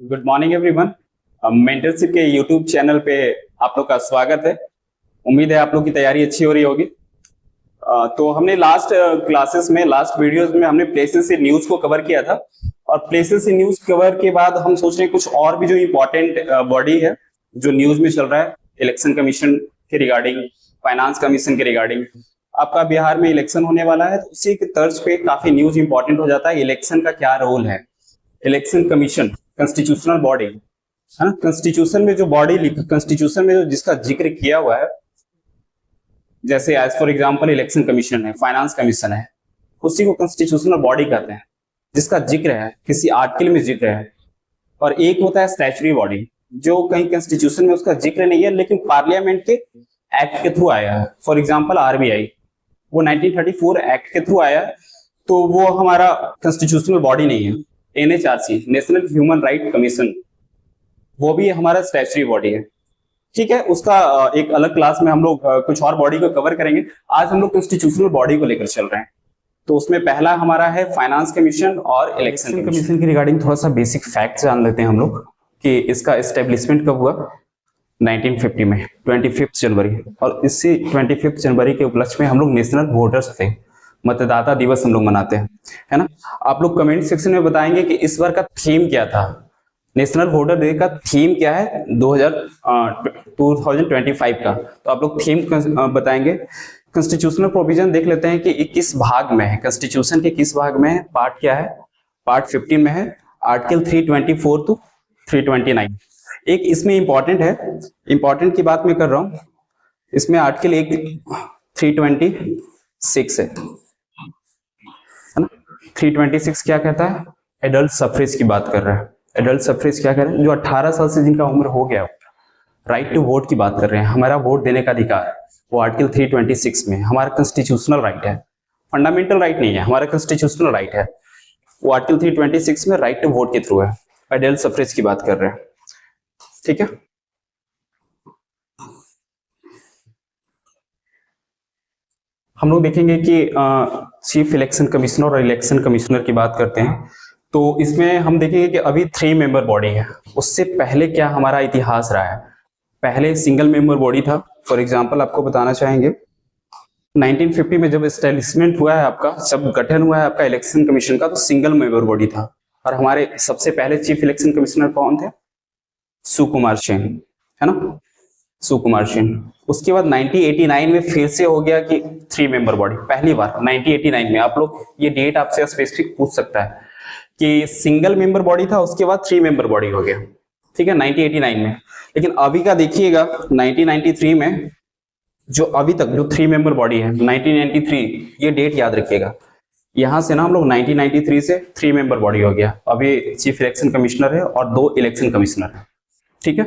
Good morning everyone. Mentorship के YouTube channel पे आप लोग का स्वागत है। उम्मीद है आप लोग की तैयारी अच्छी हो रही होगी। तो हमने लास्ट क्लासेस में, लास्ट वीडियोस में हमने प्लेसेस से न्यूज को कवर किया था, और प्लेसेस से न्यूज कवर के बाद हम सोच रहे हैं कुछ और भी जो इम्पोर्टेंट बॉडी है जो न्यूज में चल रहा है, इलेक्शन कमीशन के रिगार्डिंग, फाइनेंस कमीशन के रिगार्डिंग। आपका बिहार में इलेक्शन होने वाला है, तो उसी के तर्ज पे काफी न्यूज इंपॉर्टेंट हो जाता है। इलेक्शन का क्या रोल है, इलेक्शन कमीशन कॉन्स्टिट्यूशनल बॉडी है ना। कॉन्स्टिट्यूशन में जो बॉडी, कॉन्स्टिट्यूशन में जो जिसका जिक्र किया हुआ है, जैसे as for example election commission है, फाइनेंस कमीशन है, उसी को कॉन्स्टिट्यूशनल बॉडी कहते हैं, जिसका जिक्र है, किसी आर्टिकल में जिक्र है। और एक होता है स्टैच्यूटरी बॉडी, जो कहीं कॉन्स्टिट्यूशन में उसका जिक्र नहीं है लेकिन पार्लियामेंट के एक्ट के थ्रू आया है। फॉर एग्जांपल आरबीआई, वो 1934 एक्ट के थ्रू आया है, तो वो हमारा कॉन्स्टिट्यूशनल बॉडी नहीं है। NHRC, national human right commission, वो भी हमारा स्टैच्यूटरी बॉडी है। ठीक है, उसका एक अलग क्लास में हम लोग कुछ और बॉडी को कवर करेंगे। आज हम लोग कॉन्स्टिट्यूशनल बॉडी को लेकर चल रहे हैं। तो उसमें पहला हमारा है फाइनेंस कमीशन और इलेक्शन कमीशन की रिगार्डिंग थोड़ा सा बेसिक फैक्ट जान लेते हैं हम लोग कि इसका एस्टेब्लिशमेंट कब हुआ। 1950 में 25 जनवरी, और इसी 25 जनवरी के उपलक्ष्य में हम लोग नेशनल वोटर्स डे, मतदाता दिवस हम लोग मनाते हैं, है ना। आप लोग कमेंट सेक्शन में बताएंगे कि इस बार का थीम क्या था, नेशनल वोटर डे का थीम क्या है 2025 का। तो आप लोग थीम बताएंगे। कॉन्स्टिट्यूशनल प्रोविजन देख लेते हैं कि किस भाग में है, कॉन्स्टिट्यूशन के किस भाग में है, पार्ट क्या है। पार्ट 15 में है, आर्टिकल 324 टू 329। एक इसमें इंपॉर्टेंट है, इंपॉर्टेंट की बात मैं कर रहा हूं, इसमें आर्टिकल 326 है ना। 326 क्या कहता है, एडल्ट सफरेज की बात कर रहा है। एडल्ट सफरेज क्या कर रहे हैं, जो 18 साल से जिनका उम्र हो गया, राइट टू वोट की बात कर रहे हैं, हमारा वोट देने का अधिकार, वो आर्टिकल 326 में हमारा कॉन्स्टिट्यूशनल राइट है, फंडामेंटल राइट नहीं है, हमारा कॉन्स्टिट्यूशनल राइट है। वो आर्टिकल 326 में राइट टू वोट के थ्रू है, एडल्ट सफरेज की बात कर रहे हैं। ठीक है, हम लोग देखेंगे कि चीफ इलेक्शन कमिश्नर और इलेक्शन कमिश्नर की बात करते हैं, तो इसमें हम देखेंगे कि अभी 3 मेंबर बॉडी है। उससे पहले क्या हमारा इतिहास रहा है, पहले सिंगल मेंबर बॉडी था। फॉर एग्जांपल आपको बताना चाहेंगे, 1950 में जब एस्टेब्लिशमेंट हुआ है आपका, जब गठन हुआ है आपका इलेक्शन कमीशन का, तो सिंगल मेंबर बॉडी था। और हमारे सबसे पहले चीफ इलेक्शन कमिश्नर कौन थे, सुकुमार सेन, है ना, सुकुमार सेन। उसके बाद 1989 में फिर से हो गया कि 3 मेंबर बॉडी, पहली बार 1989 में। आप लोग ये डेट आपसे स्पेसिफिक पूछ सकता है कि सिंगल मेंबर बॉडी था, उसके बाद 3 मेंबर बॉडी हो गया, ठीक है, 1989 में। लेकिन अभी का देखिएगा 1993 में, जो अभी तक जो 3 मेंबर बॉडी है 1993, ये डेट याद रखिएगा। यहां से ना हम लोग 1993 से 3 मेंबर बॉडी हो गया। अभी चीफ इलेक्शन कमिश्नर है और 2 इलेक्शन कमिश्नर है। ठीक है,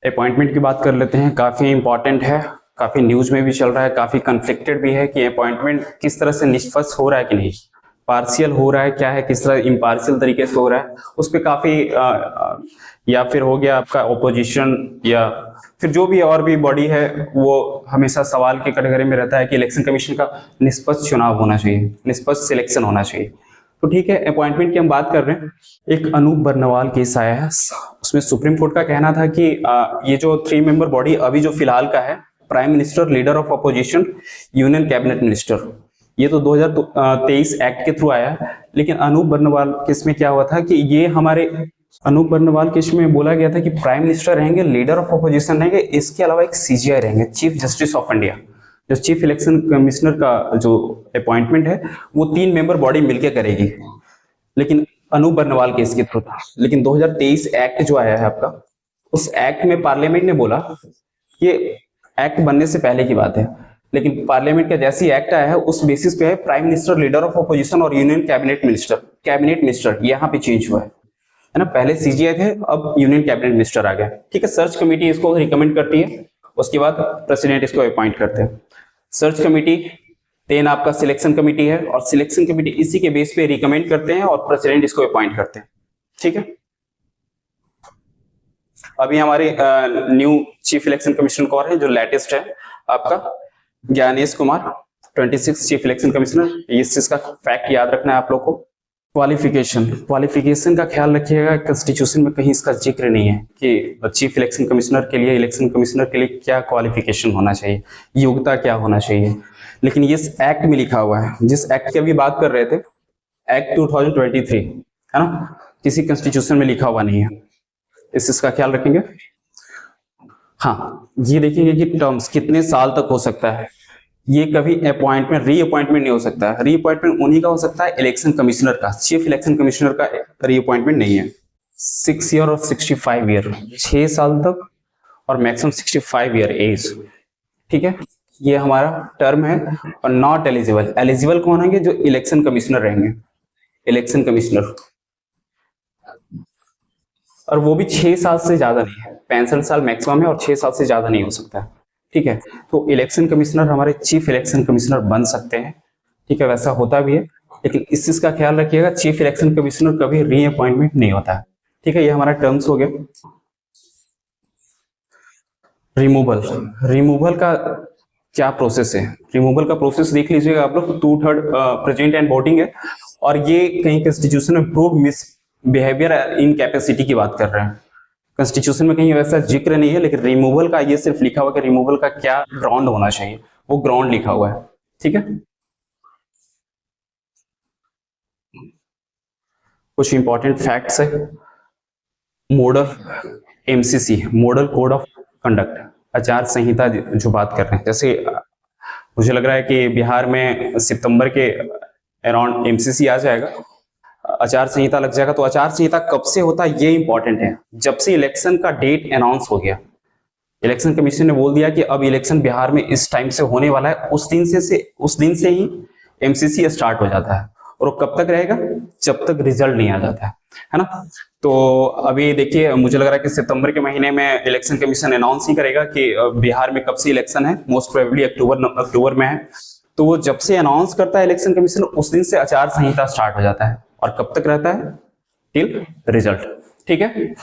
अपॉइंटमेंट की बात कर लेते हैं, काफी इंपॉर्टेंट है, काफी न्यूज में भी चल रहा है, काफी कन्फ्लिक्टेड भी है कि अपॉइंटमेंट किस तरह से निष्पक्ष हो रहा है कि नहीं, पार्शियल हो रहा है क्या है, किस तरह इम्पार्शियल तरीके से हो रहा है, उस पर काफी या फिर हो गया आपका ओपोजिशन, या फिर जो भी और भी बॉडी है, वो हमेशा सवाल के कटघरे में रहता है कि इलेक्शन कमीशन का निष्पक्ष चुनाव होना चाहिए, निष्पक्ष सिलेक्शन होना चाहिए। तो ठीक है, अपॉइंटमेंट की हम बात कर रहे हैं। एक अनूप बर्नवाल केस आया है, उसमें सुप्रीम कोर्ट का कहना था कि ये जो 3 मेंबर बॉडी अभी जो फिलहाल का है, prime minister, leader of opposition, union cabinet minister, ये तो 2023 एक्ट के थ्रू आया है। लेकिन अनूप बर्नवाल केस में क्या हुआ था कि ये हमारे अनूप बर्नवाल केस में बोला गया था कि प्राइम मिनिस्टर रहेंगे, लीडर ऑफ अपोजिशन रहेंगे, इसके अलावा एक सीजीआई रहेंगे, चीफ जस्टिस ऑफ इंडिया। जो चीफ इलेक्शन कमिश्नर का जो अपॉइंटमेंट है वो 3 मेंबर बॉडी मिलकर करेगी, लेकिन अनूप बर्नवाल केस के थ्रू था। लेकिन 2023 एक्ट जो आया है आपका, उस एक्ट में पार्लियामेंट ने बोला, ये एक्ट बनने से पहले की बात है, लेकिन पार्लियामेंट का जैसे ही एक्ट आया है उस बेसिस पे है prime minister, leader of opposition और यूनियन कैबिनेट मिनिस्टर यहाँ पे चेंज हुआ है ना। पहले सीजीआई थे, अब यूनियन कैबिनेट मिनिस्टर आ गया। ठीक है, सर्च कमेटी इसको रिकमेंड करती है, उसके बाद प्रेसिडेंट इसको अपॉइंट करते हैं। सर्च कमेटी, देन आपका सिलेक्शन कमेटी है, और सिलेक्शन कमेटी इसी के बेस पे रिकमेंड करते हैं और प्रेसिडेंट इसको अपॉइंट करते हैं। ठीक है, अभी हमारे न्यू चीफ इलेक्शन कमिश्नर कौन है, जो लेटेस्ट है आपका Gyanesh Kumar, 26 chief election commissioner. इस चीज का फैक्ट याद रखना है आप लोग को। क्वालिफिकेशन का ख्याल रखिएगा, कॉन्स्टिट्यूशन में कहीं इसका जिक्र नहीं है कि चीफ इलेक्शन कमिश्नर के लिए, इलेक्शन कमिश्नर के लिए क्या क्वालिफिकेशन होना चाहिए, योग्यता क्या होना चाहिए। लेकिन ये एक्ट में लिखा हुआ है, जिस एक्ट की अभी बात कर रहे थे, एक्ट 2023 है ना, किसी कॉन्स्टिट्यूशन में लिखा हुआ नहीं है। इसका ख्याल रखेंगे। हाँ, ये देखेंगे कि टर्म्स कितने साल तक हो सकता है। ये कभी अपॉइंटमेंट, रीअपॉइंटमेंट नहीं हो सकता है। रीअपॉइंटमेंट उन्हीं का हो सकता है इलेक्शन कमिश्नर का, चीफ इलेक्शन कमिश्नर का रीअपॉइंटमेंट नहीं है। 6 ईयर और 65 ईयर, 6 साल तक और मैक्सिमम 65 ईयर एज। ठीक है, ये हमारा टर्म है। और नॉट एलिजिबल, एलिजिबल कौन होंगे? जो इलेक्शन कमिश्नर रहेंगे, इलेक्शन कमिश्नर, और वो भी 6 साल से ज्यादा नहीं है। 65 साल मैक्सिमम है और 6 साल से ज्यादा नहीं हो सकता है। ठीक है, तो इलेक्शन कमिश्नर हमारे चीफ इलेक्शन कमिश्नर बन सकते हैं। ठीक है, वैसा होता भी है, लेकिन इस चीज का ख्याल रखिएगा, चीफ इलेक्शन कमिश्नर कभी रीअपॉइंटमेंट नहीं होता है। ठीक है, ये हमारा टर्म्स हो गया। रिमूवल, रिमूवल का क्या प्रोसेस है? रिमूवल का प्रोसेस देख लीजिएगा आप लोग। 2/3 प्रेजेंट एंड वोटिंग है, और ये कहीं कॉन्स्टिट्यूशन में prove miss behaviour in capacity की बात कर रहे हैं। कॉन्स्टिट्यूशन में कहीं वैसा जिक्र नहीं है, लेकिन रिमूवल का ये सिर्फ लिखा हुआ कि रिमूवल का क्या ग्राउंड होना चाहिए, वो ग्राउंड लिखा हुआ है। ठीक है, कुछ इंपॉर्टेंट फैक्ट्स है। Model MCC, model code of conduct, आचार संहिता जो बात कर रहे हैं, जैसे मुझे लग रहा है कि बिहार में सितंबर के अराउंड एमसीसी आ जाएगा, आचार संहिता लग जाएगा। तो आचार संहिता कब से होता है ये इंपॉर्टेंट है, जब से इलेक्शन का डेट अनाउंस हो गया। इलेक्शन कमीशन ने बोल दिया कि अब इलेक्शन बिहार में इस टाइम से होने वाला है, उस दिन से ही एमसीसी स्टार्ट हो जाता है। और वो कब तक रहेगा? जब तक रिजल्ट नहीं आ जाता है ना। तो अभी देखिए, मुझे लग रहा है कि सितंबर के महीने में इलेक्शन कमीशन अनाउंस ही करेगा कि बिहार में कब से इलेक्शन है। मोस्ट प्रोबेबली अक्टूबर में है। तो वो जब से अनाउंस करता है इलेक्शन कमीशन, उस दिन से आचार संहिता स्टार्ट हो जाता है, और कब तक रहता है? Till result. ठीक है,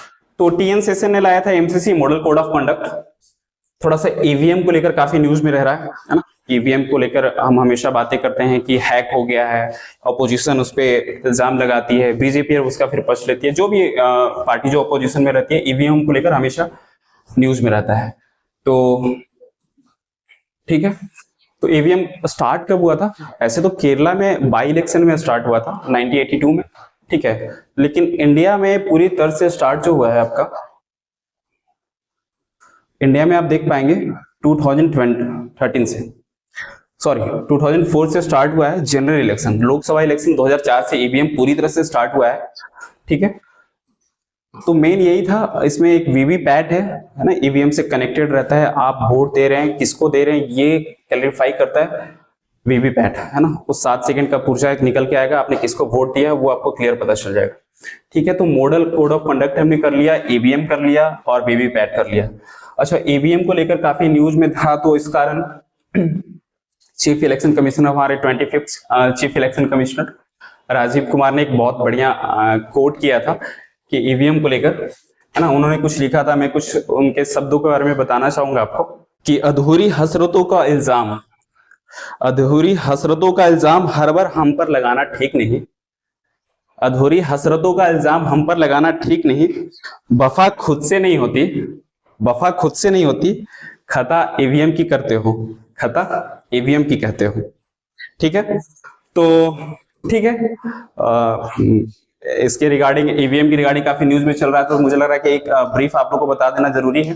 तो टीएन सेशन ने लाया था MCC, model code of conduct. थोड़ा सा ईवीएम को लेकर काफी न्यूज में रह रहा है ना। ईवीएम को लेकर हम हमेशा बातें करते हैं कि हैक हो गया है, अपोजिशन उस पर इल्जाम लगाती है, बीजेपी उसका फिर पक्ष लेती है। जो भी पार्टी जो अपोजिशन में रहती है, ईवीएम को लेकर हमेशा न्यूज में रहता है। तो ठीक है, तो ईवीएम स्टार्ट कब हुआ था? ऐसे तो केरला में बाई इलेक्शन में स्टार्ट हुआ था 1982 में। ठीक है, लेकिन इंडिया में पूरी तरह से स्टार्ट जो हुआ है आपका, इंडिया में आप देख पाएंगे 2013 से, सॉरी 2004 से स्टार्ट हुआ है जनरल इलेक्शन। लोकसभा इलेक्शन 2004 से ईवीएम पूरी तरह से स्टार्ट हुआ है। ठीक है, तो मेन यही था। इसमें एक वीवीपैट है ना, ईवीएम से कनेक्टेड रहता है। आप वोट दे रहे हैं, किसको दे रहे हैं, ये क्लैरिफाई करता है वीवीपैट, है ना। उस 7 सेकंड का पुर्जा एक निकल के आएगा, आपने किसको वोट दिया है वो आपको क्लियर पता चल जाएगा। ठीक है, तो मॉडल कोड ऑफ कंडक्ट हमने कर लिया, ईवीएम कर लिया और वीवीपैट कर लिया। अच्छा, ईवीएम को लेकर काफी न्यूज में था, तो इस कारण चीफ इलेक्शन कमिश्नर, हमारे 25th chief election commissioner Rajiv Kumar ने एक बहुत बढ़िया कोट किया था कि ईवीएम को लेकर, है ना। उन्होंने कुछ लिखा था, मैं कुछ उनके शब्दों के बारे में बताना चाहूंगा आपको कि अधूरी हसरतों का इल्जाम, अधूरी हसरतों का इल्जाम हर बार हम पर लगाना ठीक नहीं। अधूरी हसरतों का इल्जाम हम पर लगाना ठीक नहीं। वफा खुद से नहीं होती, वफा खुद से नहीं होती, खता ईवीएम की करते हो, खता ईवीएम की कहते हो। ठीक है, तो ठीक है, इसके रिगार्डिंग, ईवीएम की रिगार्डिंग काफी न्यूज में चल रहा है, तो मुझे लग रहा है कि एक ब्रीफ आप लोग को बता देना जरूरी है।